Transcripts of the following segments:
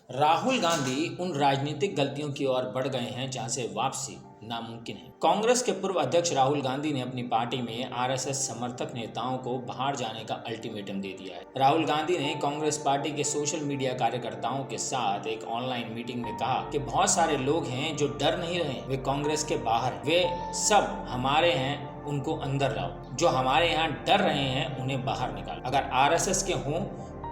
राहुल गांधी उन राजनीतिक गलतियों की ओर बढ़ गए हैं जहां से वापसी नामुमकिन है। कांग्रेस के पूर्व अध्यक्ष राहुल गांधी ने अपनी पार्टी में आरएसएस समर्थक नेताओं को बाहर जाने का अल्टीमेटम दे दिया है। राहुल गांधी ने कांग्रेस पार्टी के सोशल मीडिया कार्यकर्ताओं के साथ एक ऑनलाइन मीटिंग में कहा कि बहुत सारे लोग हैं जो डर नहीं रहे, वे कांग्रेस के बाहर हैं, वे सब हमारे हैं, उनको अंदर लाओ। जो हमारे यहाँ डर रहे हैं उन्हें बाहर निकालो। अगर आरएसएस के हों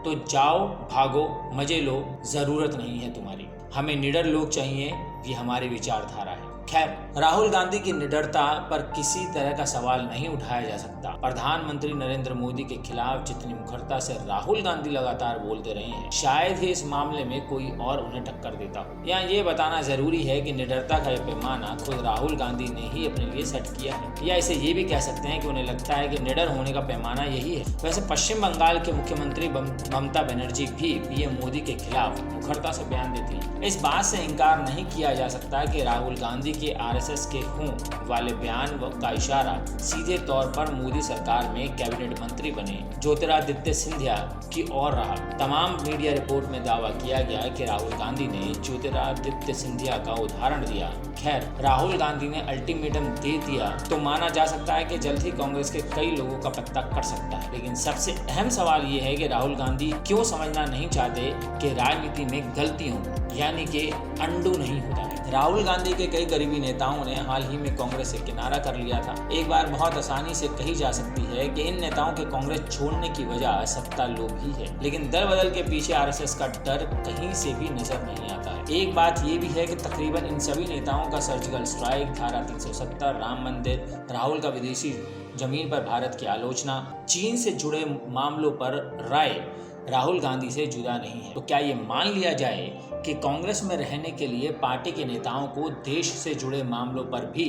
तो जाओ, भागो, मजे लो, जरूरत नहीं है तुम्हारी। हमें निडर लोग चाहिए, ये हमारी विचारधारा है। खैर, राहुल गांधी की निडरता पर किसी तरह का सवाल नहीं उठाया जा सकता। प्रधानमंत्री नरेंद्र मोदी के खिलाफ जितनी मुखरता से राहुल गांधी लगातार बोलते रहे हैं, शायद ही इस मामले में कोई और उन्हें टक्कर देता हो। यहाँ ये बताना जरूरी है कि निडरता का पैमाना खुद राहुल गांधी ने ही अपने लिए सेट किया है, या इसे ये भी कह सकते हैं कि उन्हें लगता है कि निडर होने का पैमाना यही है। वैसे पश्चिम बंगाल के मुख्यमंत्री ममता बनर्जी भी पीएम मोदी के खिलाफ मुखरता से बयान देती है। इस बात से इनकार नहीं किया जा सकता कि राहुल गांधी के आरएसएस के हों वाले बयान का इशारा सीधे तौर पर मोदी सरकार में कैबिनेट मंत्री बने ज्योतिरादित्य सिंधिया की ओर रहा। तमाम मीडिया रिपोर्ट में दावा किया गया कि राहुल गांधी ने ज्योतिरादित्य सिंधिया का उदाहरण दिया। खैर, राहुल गांधी ने अल्टीमेटम दे दिया तो माना जा सकता है कि जल्द ही कांग्रेस के कई लोगों का पत्ता कट सकता है। लेकिन सबसे अहम सवाल ये है कि राहुल गांधी क्यों समझना नहीं चाहते कि राजनीति में गलतियों यानी कि अंडू नहीं होता है। राहुल गांधी के कई करीबी नेताओं ने हाल ही में कांग्रेस से किनारा कर लिया था। एक बार बहुत आसानी से कही जा सकती है कि इन नेताओं के कांग्रेस छोड़ने की वजह सत्ता लोभ ही है, लेकिन दल बदल के पीछे आरएसएस का डर कहीं से भी नजर नहीं आता है। एक बात ये भी है कि तकरीबन इन सभी नेताओं का सर्जिकल स्ट्राइक, धारा 370, राम मंदिर, राहुल का विदेशी जमीन पर भारत की आलोचना, चीन से जुड़े मामलों पर राय राहुल गांधी से जुदा नहीं है। तो क्या ये मान लिया जाए कि कांग्रेस में रहने के लिए पार्टी के नेताओं को देश से जुड़े मामलों पर भी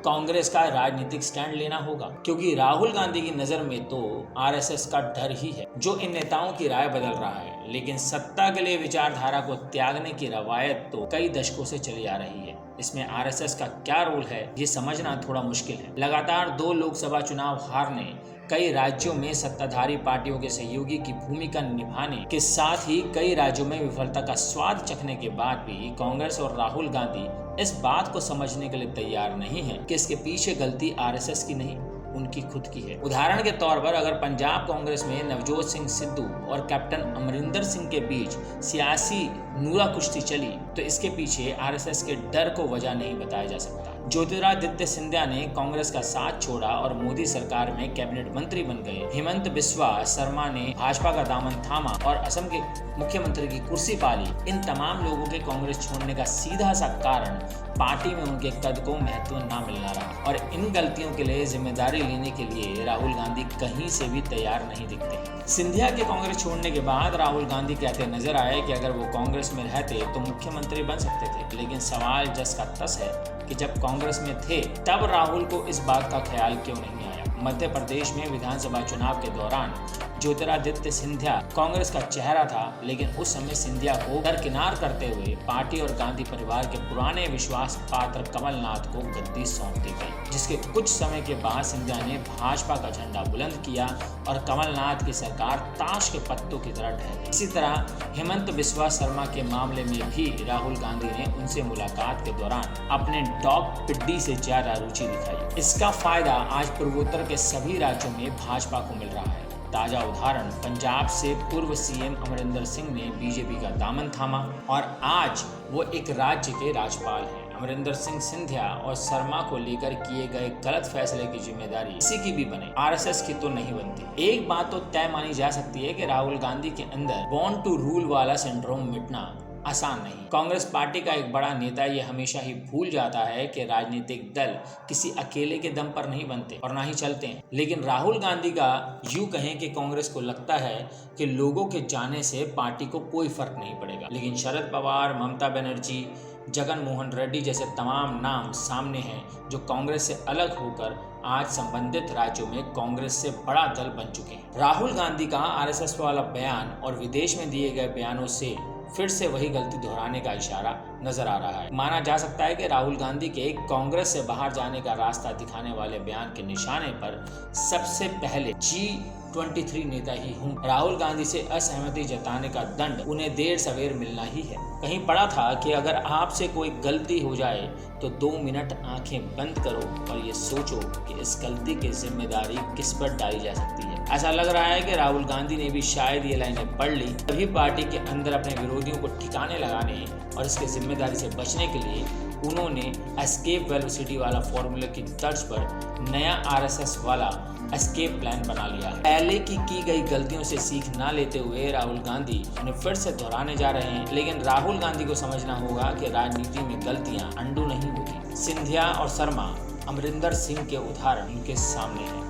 कांग्रेस का राजनीतिक स्टैंड लेना होगा? क्योंकि राहुल गांधी की नजर में तो आरएसएस का डर ही है जो इन नेताओं की राय बदल रहा है, लेकिन सत्ता के लिए विचारधारा को त्यागने की रवायत तो कई दशकों से चली आ रही है। इसमें आरएसएस का क्या रोल है, ये समझना थोड़ा मुश्किल है। लगातार 2 लोकसभा चुनाव हारने, कई राज्यों में सत्ताधारी पार्टियों के सहयोगी की भूमिका निभाने के साथ ही कई राज्यों में विफलता का स्वाद चखने के बाद भी कांग्रेस और राहुल गांधी इस बात को समझने के लिए तैयार नहीं है कि इसके पीछे गलती आरएसएस की नहीं, उनकी खुद की है। उदाहरण के तौर पर अगर पंजाब कांग्रेस में नवजोत सिंह सिद्धू और कैप्टन अमरिंदर सिंह के बीच सियासी नूरा कुश्ती चली तो इसके पीछे आरएसएस के डर को वजह नहीं बताया जा सकता। ज्योतिरादित्य सिंधिया ने कांग्रेस का साथ छोड़ा और मोदी सरकार में कैबिनेट मंत्री बन गए। हेमंत बिस्वा शर्मा ने भाजपा का दामन थामा और असम के मुख्यमंत्री की कुर्सी पाली। इन तमाम लोगों के कांग्रेस छोड़ने का सीधा सा कारण पार्टी में उनके कद को महत्व न मिलना रहा, और इन गलतियों के लिए जिम्मेदारी लेने के लिए राहुल गांधी कहीं से भी तैयार नहीं दिखते। सिंधिया के कांग्रेस छोड़ने के बाद राहुल गांधी कहते नजर आए कि अगर वो कांग्रेस में रहते तो मुख्यमंत्री बन सकते थे, लेकिन सवाल जस का तस है कि जब कांग्रेस में थे तब राहुल को इस बात का ख्याल क्यों नहीं आया। मध्य प्रदेश में विधानसभा चुनाव के दौरान ज्योतिरादित्य सिंधिया कांग्रेस का चेहरा था, लेकिन उस समय सिंधिया को दरकिनार करते हुए पार्टी और गांधी परिवार के पुराने विश्वास पात्र कमलनाथ को गद्दी सौंप दी गई, जिसके कुछ समय के बाद सिंधिया ने भाजपा का झंडा बुलंद किया और कमलनाथ की सरकार ताश के पत्तों की तरह ढह गई। इसी तरह हेमंत बिस्वा शर्मा के मामले में भी राहुल गांधी ने उनसे मुलाकात के दौरान अपने डॉग पिड्डी से ज्यादा रुचि दिखाई। इसका फायदा आज पूर्वोत्तर के सभी राज्यों में भाजपा को मिल रहा है। ताजा उदाहरण पंजाब से पूर्व सीएम अमरिंदर सिंह ने बीजेपी का दामन थामा और आज वो एक राज्य के राज्यपाल हैं। अमरिंदर सिंह सिंधिया और शर्मा को लेकर किए गए गलत फैसले की जिम्मेदारी किसी की भी बने, आरएसएस की तो नहीं बनती। एक बात तो तय मानी जा सकती है कि राहुल गांधी के अंदर बॉर्न टू रूल वाला सिंड्रोम मिटना आसान नहीं। कांग्रेस पार्टी का एक बड़ा नेता ये हमेशा ही भूल जाता है कि राजनीतिक दल किसी अकेले के दम पर नहीं बनते और ना ही चलते हैं। लेकिन राहुल गांधी का यूं कहें कि कांग्रेस को लगता है कि लोगों के जाने से पार्टी को कोई फर्क नहीं पड़ेगा, लेकिन शरद पवार, ममता बनर्जी, जगन मोहन रेड्डी जैसे तमाम नाम सामने हैं जो कांग्रेस से अलग होकर आज संबंधित राज्यों में कांग्रेस से बड़ा दल बन चुके हैं। राहुल गांधी का आरएसएस वाला बयान और विदेश में दिए गए बयानों से फिर से वही गलती दोहराने का इशारा नजर आ रहा है। माना जा सकता है कि राहुल गांधी के कांग्रेस से बाहर जाने का रास्ता दिखाने वाले बयान के निशाने पर सबसे पहले G23 नेता ही हूँ। राहुल गांधी से असहमति जताने का दंड उन्हें देर सवेर मिलना ही है। कहीं पढ़ा था कि अगर आपसे कोई गलती हो जाए तो 2 मिनट आंखें बंद करो और ये सोचो कि इस गलती की जिम्मेदारी किस पर डाली जा सकती है। ऐसा लग रहा है कि राहुल गांधी ने भी शायद ये लाइनें पढ़ ली, तभी पार्टी के अंदर अपने विरोधियों को ठिकाने लगाने और इसकी जिम्मेदारी से बचने के लिए उन्होंने एस्केप वेलोसिटी वाला फॉर्मूला की तर्ज पर नया RSS वाला एस्केप प्लान बना लिया है। पहले की गई गलतियों से सीख ना लेते हुए राहुल गांधी उन्हें फिर से दोहराने जा रहे हैं, लेकिन राहुल गांधी को समझना होगा कि राजनीति में गलतियां अंडू नहीं होती। सिंधिया और शर्मा, अमरिंदर सिंह के उदाहरण उनके सामने हैं।